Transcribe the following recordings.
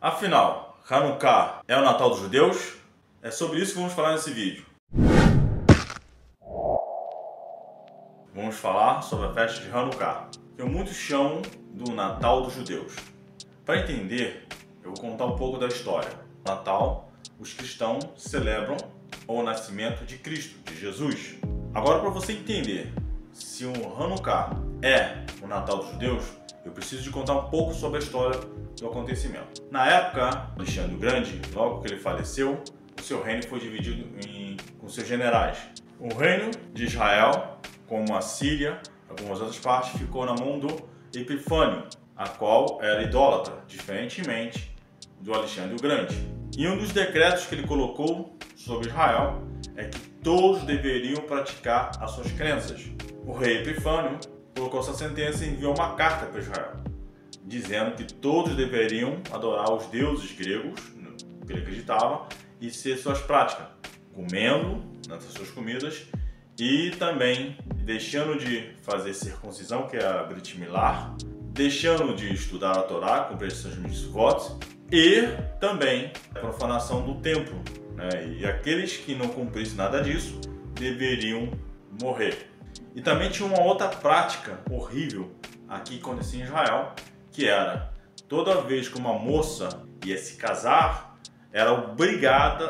Afinal, Hanukkah é o Natal dos judeus? É sobre isso que vamos falar nesse vídeo. Vamos falar sobre a festa de Hanukkah, que muitos chamam do Natal dos judeus. Para entender, eu vou contar um pouco da história. No Natal, os cristãos celebram o nascimento de Cristo, de Jesus. Agora, para você entender se o Hanukkah é o Natal dos judeus, eu preciso de contar um pouco sobre a história do acontecimento. Na época, Alexandre o Grande, logo que ele faleceu, o seu reino foi dividido com seus generais. O reino de Israel, como a Síria, algumas outras partes, ficou na mão do Epifânio, a qual era idólatra, diferentemente do Alexandre o Grande. E um dos decretos que ele colocou sobre Israel é que todos deveriam praticar as suas crenças. O rei Epifânio colocou essa sentença e enviou uma carta para Israel, dizendo que todos deveriam adorar os deuses gregos, que ele acreditava, e ser suas práticas, comendo nessas suas comidas e também deixando de fazer circuncisão, que é a Brit Milá, deixando de estudar a Torá, cumprir seus mitzvot, e também a profanação do templo, né? E aqueles que não cumprissem nada disso deveriam morrer. E também tinha uma outra prática horrível aqui acontecia em Israel, que era toda vez que uma moça ia se casar, era obrigado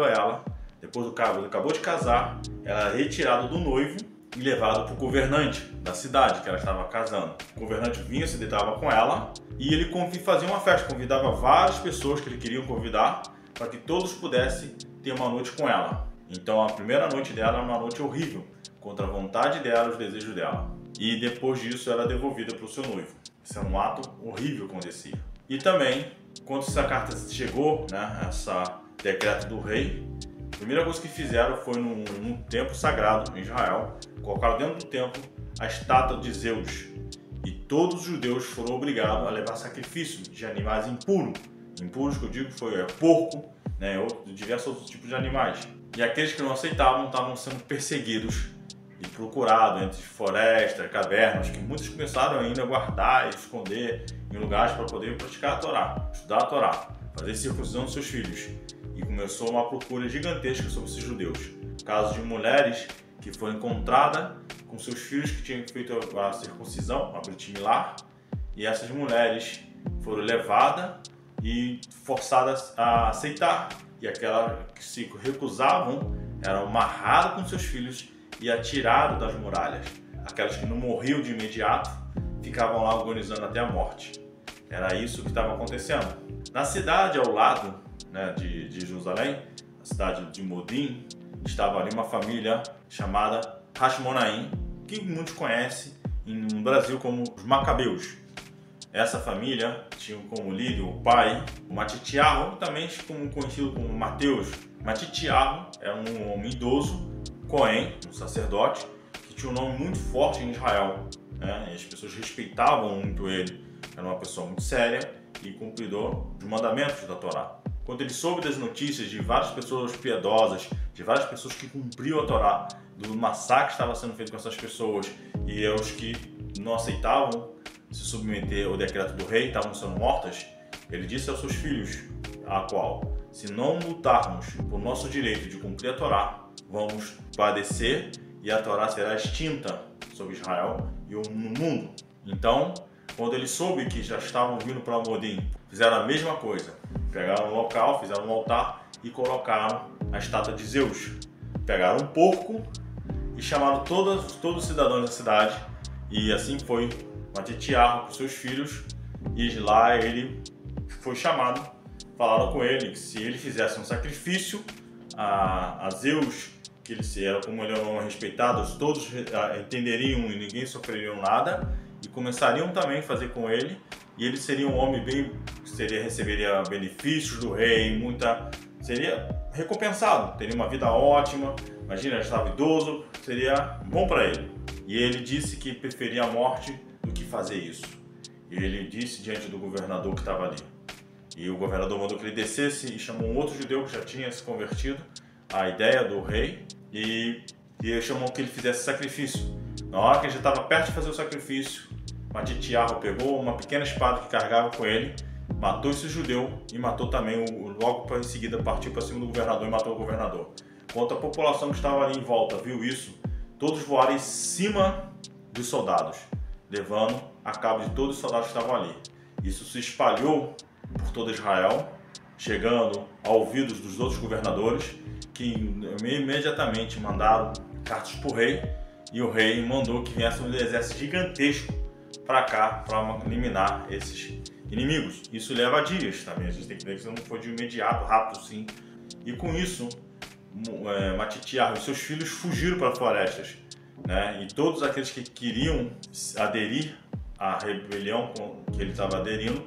a ela, depois do cabo acabou de casar, ela era retirada do noivo e levado para o governante da cidade que ela estava casando. O governante vinha, se deitava com ela e ele fazia uma festa, convidava várias pessoas que ele queria convidar para que todos pudessem ter uma noite com ela. Então a primeira noite dela era uma noite horrível, contra a vontade dela, os desejos dela. E depois disso ela é devolvida para o seu noivo. Isso é um ato horrível que acontecia. E também, quando essa carta chegou, essa decreto do rei, a primeira coisa que fizeram foi num templo sagrado em Israel, colocaram dentro do templo a estátua de Zeus. E todos os judeus foram obrigados a levar sacrifício de animais impuros. Impuros que eu digo foi porco, diversos outros tipos de animais. E aqueles que não aceitavam estavam sendo perseguidos e procurados entre florestas, cavernas, que muitos começaram ainda a guardar e esconder em lugares para poder praticar a Torá, estudar a Torá, fazer circuncisão dos seus filhos. E começou uma procura gigantesca sobre esses judeus. Casos de mulheres que foram encontradas com seus filhos que tinham feito a circuncisão, a Brit Milá, e essas mulheres foram levadas e forçadas a aceitar. E aquelas que se recusavam eram amarradas com seus filhos e atiradas das muralhas. Aquelas que não morriam de imediato ficavam lá agonizando até a morte. Era isso que estava acontecendo. Na cidade ao lado de Jerusalém, a cidade de Modim, estava ali uma família chamada Hashmonaim, que muitos conhecem no Brasil como os Macabeus. Essa família tinha como líder o pai, o Matitiarro, também conhecido como Mateus. Matitiarro era um homem idoso, Cohen, um sacerdote, que tinha um nome muito forte em Israel. E as pessoas respeitavam muito ele. Era uma pessoa muito séria e cumpridor dos mandamentos da Torá. Quando ele soube das notícias de várias pessoas piedosas, de várias pessoas que cumpriam a Torá, do massacre que estava sendo feito com essas pessoas e os que não aceitavam se submeter ao decreto do rei, estavam sendo mortas, ele disse aos seus filhos, a qual, se não lutarmos por nosso direito de cumprir a Torá, vamos padecer e a Torá será extinta sobre Israel e no mundo. Então, quando ele soube que já estavam vindo para Modim, fizeram a mesma coisa. Pegaram um local, fizeram um altar e colocaram a estátua de Zeus. Pegaram um porco e chamaram todos os cidadãos da cidade. E assim foi Matitiarro com seus filhos. E lá ele foi chamado. Falaram com ele que se ele fizesse um sacrifício a Zeus, que ele era como ele eram respeitados, todos entenderiam e ninguém sofreriam nada. E começariam também a fazer com ele, e ele seria um homem receberia benefícios do rei, seria recompensado, teria uma vida ótima. Imagina, já estava idoso, seria bom para ele. E ele disse que preferia a morte do que fazer isso. E ele disse diante do governador que estava ali. E o governador mandou que ele descesse e chamou um outro judeu que já tinha se convertido à ideia do rei e ele chamou que ele fizesse sacrifício. Na hora que ele já estava perto de fazer o sacrifício, Matitiarro pegou uma pequena espada que carregava com ele, matou esse judeu e matou também, logo em seguida partiu para cima do governador e matou o governador. Quando a população que estava ali em volta viu isso, todos voaram em cima dos soldados, levando a cabo de todos os soldados que estavam ali. Isso se espalhou por todo Israel, chegando a ouvidos dos outros governadores, que imediatamente mandaram cartas para o rei, e o rei mandou que viesse um exército gigantesco para cá, para eliminar esses inimigos. Isso leva dias também, a gente tem que ver que isso não foi de imediato, rápido sim. E com isso, Matitiarra e seus filhos fugiram para florestas, né? E todos aqueles que queriam aderir à rebelião que ele estava aderindo,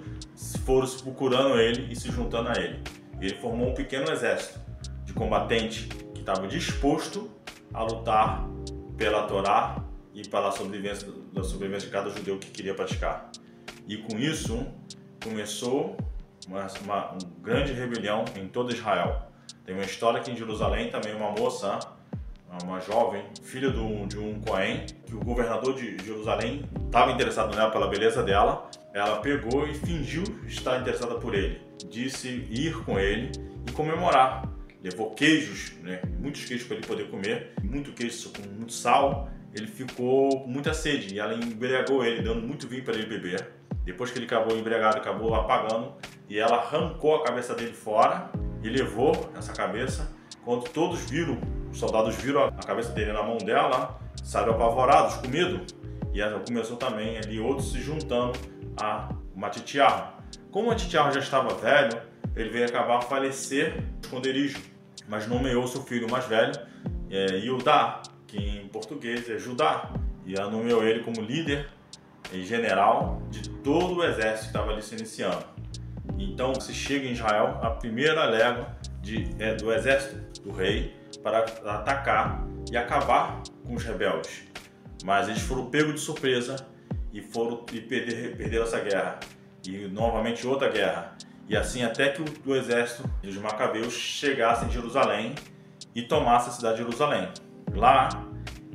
foram procurando ele e se juntando a ele. Ele formou um pequeno exército de combatente que estava disposto a lutar pela Torá e pela sobrevivência de cada judeu que queria praticar. E com isso começou uma grande rebelião em todo Israel. Tem uma história aqui em Jerusalém também, uma moça, uma jovem, filha de um Cohen, que o governador de Jerusalém estava interessado nela pela beleza dela. Ela pegou e fingiu estar interessada por ele. Disse ir com ele e comemorar. Levou queijos, né, muitos queijos para ele poder comer, muito queijo com muito sal. Ele ficou com muita sede e ela embriagou ele, dando muito vinho para ele beber. Depois que ele acabou embriagado, acabou apagando, e ela arrancou a cabeça dele fora e levou essa cabeça. Quando todos viram, os soldados viram a cabeça dele na mão dela, saíram apavorados, com medo. E ela começou também ali outros se juntando a Matitiarra. Como Matitiarra já estava velho, ele veio acabar a falecer no esconderijo, mas nomeou seu filho mais velho, Yudá, que em português é Judá, e ela nomeou ele como líder e general de todo o exército que estava ali se iniciando. Então se chega em Israel a primeira leva do exército do rei para atacar e acabar com os rebeldes. Mas eles foram pegos de surpresa e perderam essa guerra. E novamente outra guerra. E assim até que o exército dos Macabeus chegasse em Jerusalém e tomasse a cidade de Jerusalém. Lá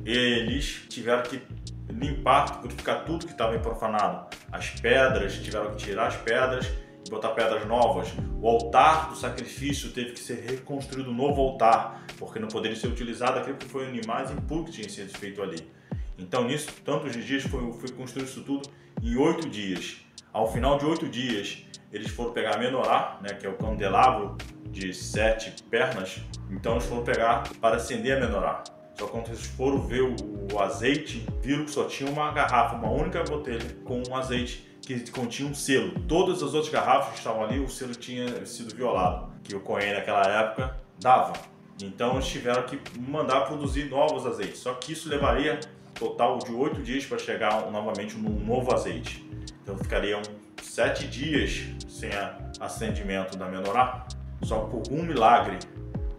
eles tiveram que limpar, purificar tudo que estava profanado. As pedras, tiveram que tirar as pedras e botar pedras novas. O altar do sacrifício teve que ser reconstruído um novo altar, porque não poderia ser utilizado aquilo que foi animais impuros que tinha sido feito ali. Então nisso, tantos dias foi construído isso tudo em 8 dias. Ao final de 8 dias, eles foram pegar a menorá, né, que é o candelabro de 7 pernas. Então eles foram pegar para acender a menorá. Só quando eles foram ver o azeite, viram que só tinha uma garrafa, uma única botelha com um azeite que continha um selo. Todas as outras garrafas que estavam ali, o selo tinha sido violado, que o Cohen naquela época dava. Então eles tiveram que mandar produzir novos azeites. Só que isso levaria total de 8 dias para chegar novamente num novo azeite. Então ficariam 7 dias sem acendimento da menorá. Só por um milagre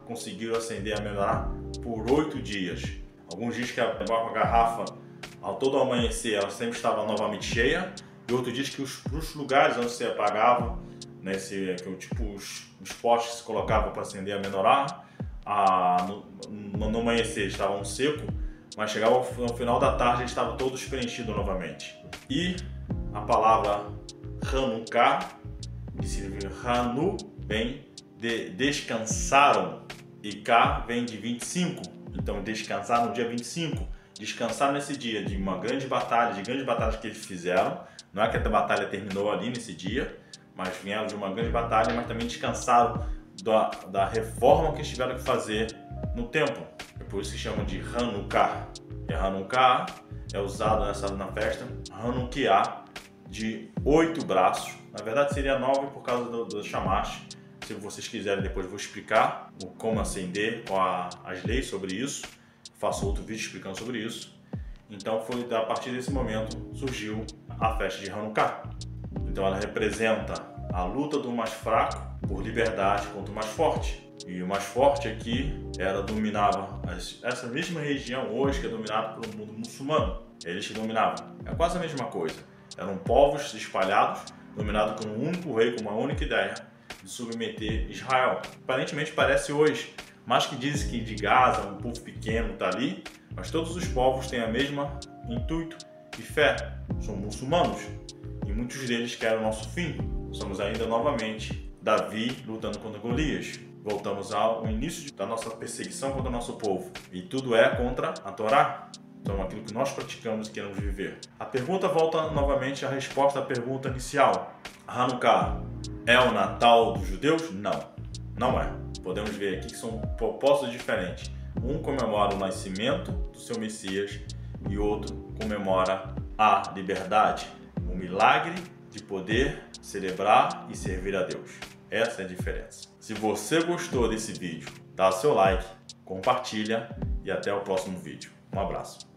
conseguiram acender a menorá por 8 dias. Alguns dias que a garrafa, ao todo amanhecer, ela sempre estava novamente cheia, e outros dias que os lugares onde se apagava, né, os postes que se colocavam para acender a menorá, no amanhecer estavam secos, mas chegava no final da tarde e estava todos preenchidos novamente. E a palavra Hanukkah, que significa Hanu, vem de descansaram, e K vem de 25, então descansar no dia 25, descansar nesse dia de uma grande batalha, de grandes batalhas que eles fizeram. Não é que a batalha terminou ali nesse dia, mas vieram de uma grande batalha, mas também descansaram da reforma que eles tiveram que fazer no templo. É por isso que chamam de Hanukkah. E Hanukkah é usado na festa Hanukkah, de 8 braços. Na verdade seria 9 por causa do chamash. Se vocês quiserem, depois eu vou explicar como acender, as leis sobre isso. Faço outro vídeo explicando sobre isso. Então foi a partir desse momento surgiu a festa de Hanukkah. Então ela representa a luta do mais fraco por liberdade contra o mais forte. E o mais forte aqui dominava essa mesma região hoje que é dominada pelo mundo muçulmano. Eles que dominavam. É quase a mesma coisa. Eram povos espalhados, dominados por um único rei, com uma única ideia de submeter Israel. Aparentemente parece hoje, mas que dizem que de Gaza, um povo pequeno está ali, mas todos os povos têm a mesma intuito e fé, são muçulmanos, e muitos deles querem o nosso fim. Somos ainda novamente Davi lutando contra Golias. Voltamos ao início da nossa perseguição contra o nosso povo. E tudo é contra a Torá. Então, aquilo que nós praticamos e queremos viver. A pergunta volta novamente à resposta à pergunta inicial. Hanukkah é o Natal dos judeus? Não, não é. Podemos ver aqui que são propósitos diferentes. Um comemora o nascimento do seu Messias e outro comemora a liberdade, o milagre de poder celebrar e servir a Deus. Essa é a diferença. Se você gostou desse vídeo, dá seu like, compartilha e até o próximo vídeo. Um abraço.